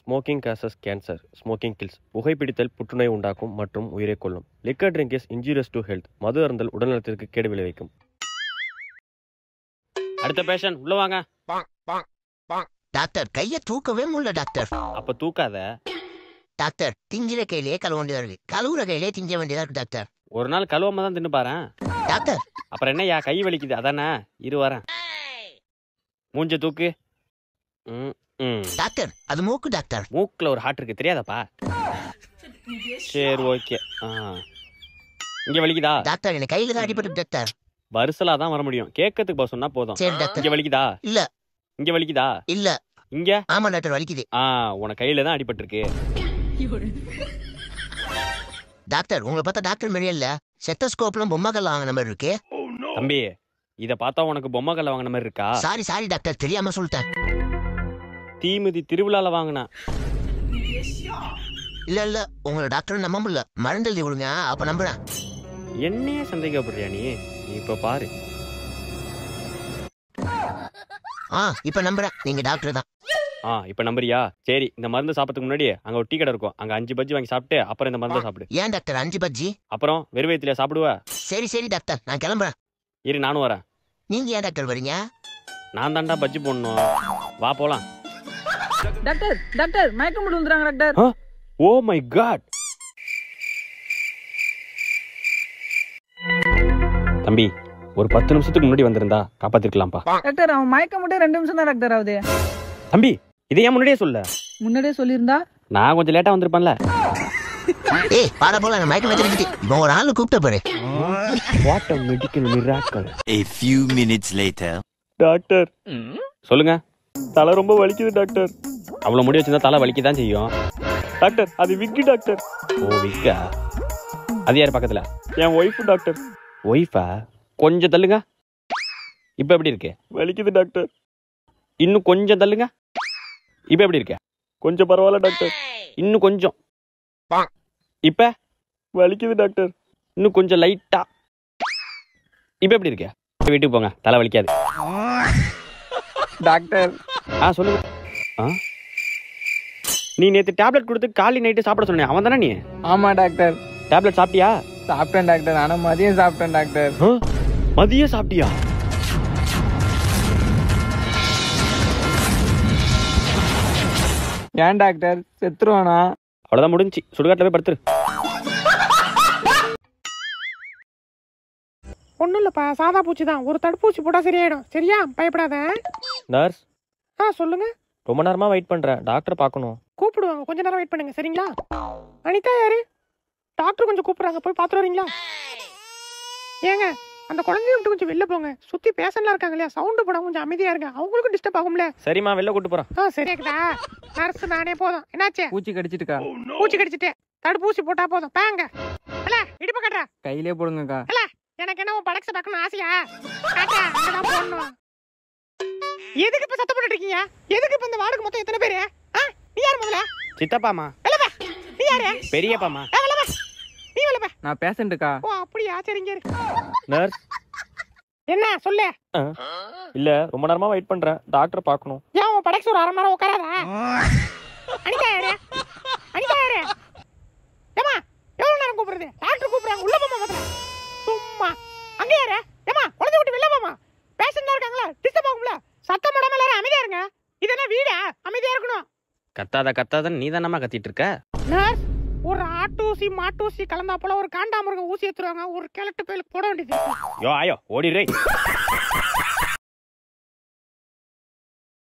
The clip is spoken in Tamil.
Smoking causes cancer, smoking kills. புகைப்பிடித்தல் புற்றுநோய் உண்டாக்கும் மற்றும் உயிரை கொல்லும். Liquor drink is injurious to health. மது அருந்தல் உடல்நலத்திற்கு கேடு விளைவிக்கும். அடுத்த பேஷண்ட் உள்ள வாங்க. டாக்டர் கையை தூக்கவே முடியல டாக்டர். அப்ப தூக்காத டாக்டர். திங்கிற கையிலேயே கழுவ வேண்டியதா இருக்கு, கழுவுற கையிலேயே திங்க வேண்டியதா இருக்கு டாக்டர். ஒரு நாள் கழுவாம தான் தின்னு பாரு டாக்டர். அப்புறம் என்னய்யா கை வலிக்குது அதானே? இரு வரேன். மூஞ்ச தூக்கு. டாக்டர் அது மூக்கு டாக்டர். மூக்குல ஒரு ஹார்ட் இருக்கு தெரியாதப்பா? சரி ஓகே. இங்க வலிக்குதா டாக்டர்? எனக்கு கையில தான் அடிபட்டு டாக்டர். வருசலா தான் வர முடியும், கேட்கறதுக்கு போக சொன்னா போதும். சரி டாக்டர். இங்க வலிக்குதா? இல்ல. இங்க வலிக்குதா? இல்ல. இங்க? ஆமா டாக்டர் வலிக்குது. உன கையில தான் அடிபட்டு இருக்கு. டாக்டர் உங்களை பார்த்தா டாக்டர் மாதிரியே இல்ல, செத்தஸ்கோப்ல பொம்மைகள் வாங்கின மாதிரி இருக்கு. தம்பி இத பார்த்தா உனக்கு பொம்மைகள் வாங்கின மாதிரி இருக்கா? சாரி டாக்டர், தெரியாம சொல்லிட்டேன். தீமிதி திருவிழால வாங்கினா? இல்ல உங்களை டாக்டர் நம்ப முடியல, மருந்து எழுதி கொடுங்க அப்ப நம்புறேன். என்னையே சந்தேகப்படுறியா நீ? இப்ப பாரு. இப்ப நம்புறேன், நீங்க டாக்டர் தான். இப்ப நம்புறியா? சரி, இந்த மருந்து சாப்பிடறதுக்கு முன்னாடி அங்க ஒரு டீ கடை இருக்கும், அங்க 5 பஜ்ஜி வாங்கி சாப்பிட்டு அப்புறம் இந்த மருந்தை சாப்பிடு. ஏன் டாக்டர் 5 பஜ்ஜி? அப்புறம் வெறும் வயித்துல சாப்பிடுவ? சரி டாக்டர், நான் கிளம்புறேன். இரு நானும் வரேன். நீங்க ஏன் டாக்டர் வரீங்க? நான் தாண்டா பஜ்ஜி போடணும், வா போலாம். டாக்டர் டாக்டர் மயக்கம் போட்டு வந்துறாங்க டாக்டர். Oh my god. தம்பி ஒரு 10 நிமிஷத்துக்கு முன்னாடி வந்திருந்தா காப்பாத்திருக்கலாம்ப்பா. டாக்டர் அவன் மயக்கம் மட்டும் 2 நிமிஷம் தான் டாக்டர் ஆகுது. தம்பி இதை ஏன் முன்னாடியே சொல்ல? முன்னாடியே சொல்லியிருந்தா நான் கொஞ்சம் லேட்டா வந்திருப்பேன்ல. பாட போல மயக்கம் வச்சிருக்கிட்டு இப்போ ஒரு ஆளு கூப்பிட்ட பாரு. What a medical miracle. A few minutes later. Doctor சொல்லுங்க. தலை ரொம்ப வலிக்குது டாக்டர். அவ்வளவு முடி வச்சிருந்தா தலை வலிக்க தான் செய்யும் டாக்டர். அது விக்கு டாக்டர். ஓ விக்கா? அது யார் பக்கத்துல? என் ஒய்ஃப் டாக்டர். ஒய்ஃபா? கொஞ்சம் தள்ளுங்க. இப்ப எப்படி இருக்கு? வலிக்குது டாக்டர். இன்னும் கொஞ்சம் தள்ளுங்க. இப்ப எப்படி இருக்கு? கொஞ்சம் பரவாயில்ல டாக்டர். இன்னும் கொஞ்சம். இப்ப வலிக்குது டாக்டர். இன்னும் கொஞ்சம் லைட்டா. இப்ப எப்படி இருக்கு? வீட்டுக்கு போங்க, தலை வலிக்காது. டாக்டர் சொல்லுங்க. நீ நேத்து டேப்லெட் கொடுத்து காலை நைட்டு சாப்பிட சொன்னேன், அவன் தானே நீ? ஆமா டாக்டர். டேப்லெட் சாப்பிட்டியா? சாப்பிட்டேன் டாக்டர், ஆனா மதியம் சாப்பிட்டேன் டாக்டர். மதியம் சாப்பிட்டியா? ஏன் டாக்டர் செத்துருவானா? அவ்வளவுதான் முடிஞ்சு, சுடுகாட்டுல போய் படுத்துரு. ஒன்றும் இல்லைப்பா, சாதா பூச்சி தான், ஒரு தடுப்பூசி போட்டால் சரியாயிடும். சரியா, பயப்படாத. நர்ஸ் சொல்லுங்க. ரொம்ப நேரமா வெயிட் பண்றேன், டாக்டர் பார்க்கணும். கூப்பிடுவாங்க, கொஞ்ச நேரம் வெயிட் பண்ணுங்க. சரிங்களா? அனிதா யாரு? டாக்டர் கொஞ்சம் கூப்பிடுறாங்க, போய் பார்த்துட்டு வரீங்களா? ஏங்க அந்த குழந்தைய விட்டு கொஞ்சம் வெளில போங்க, சுற்றி பேசலாம் இருக்காங்க இல்லையா, சவுண்டு போடாம கொஞ்சம் அமைதியா இருங்க, அவங்களுக்கும் டிஸ்டர்ப் ஆகும்ல. சரிம்மா, வெளில கூட்டு போறேன். சரியாக்குதா? நர்ஸ் நானே போதும். என்னாச்சு? பூச்சி கடிச்சிட்டுக்கா. பூச்சி கடிச்சிட்டு தடுப்பூசி போட்டா போதும். பாங்க இல்ல இடுப்பு கட்டுற கையிலே போடுங்கக்கா. இல்ல எனக்கு என்ன உன் படக்ஸ பார்க்கணும் ஆசையா? காட்டா அங்கதான் போடணும். எதுக்கு இப்ப சத்தம் போட்டுட்டு இருக்கீங்க? எதுக்கு இப்ப இந்த வார்டுக்கு மொத்தம் எத்தனை பேரு? நீ யாரு முதல்ல? சித்தப்பாமா. நீ யாரு? பெரியப்பாமா. நீ வரலப்பா. நான் பேஷண்ட்க்கா. ஓ அப்படியா, சரிங்க இருக்கு. நர்ஸ் என்ன சொல்லு? இல்ல ரொம்ப நேரமா வெயிட் பண்றேன், டாக்டர் பார்க்கணும். ஏன் உன் படக்ஸ் ஒரு 1/2 மணி நேரம் உட்காராதா? அனிதா யாரு? அனிதா யாரு? ஏமா எவ்வளவு நேரம் கூப்பிடுறது? டாக்டர் கூப்பிடுறாங்க, உள்ள போமா முதல்ல. சும்மா அங்க யாரு? ஏமா குழந்தை விட்டு வெளில போமா, பேஷண்டா இருக்காங்களா, டிஸ்டர்ப் ஆகும்ல. சத்தம் போடாம எல்லாரும் அமைதியா இருங்க. இதெல்லாம் வீடா? அமைதியா இருக்கணும். கத்தாத நீ தானம்மா கத்திட்டு இருக்க. நர்ஸ் ஒரு ஆட்டூசி மாட்டூசி கலந்தா போல ஒரு காண்டாமிருக ஊசி எடுத்துருவாங்க, ஒரு கிழட்டு பேலுக்கு போட வேண்டியது. யோ ஆயோ ஓடிடுறே.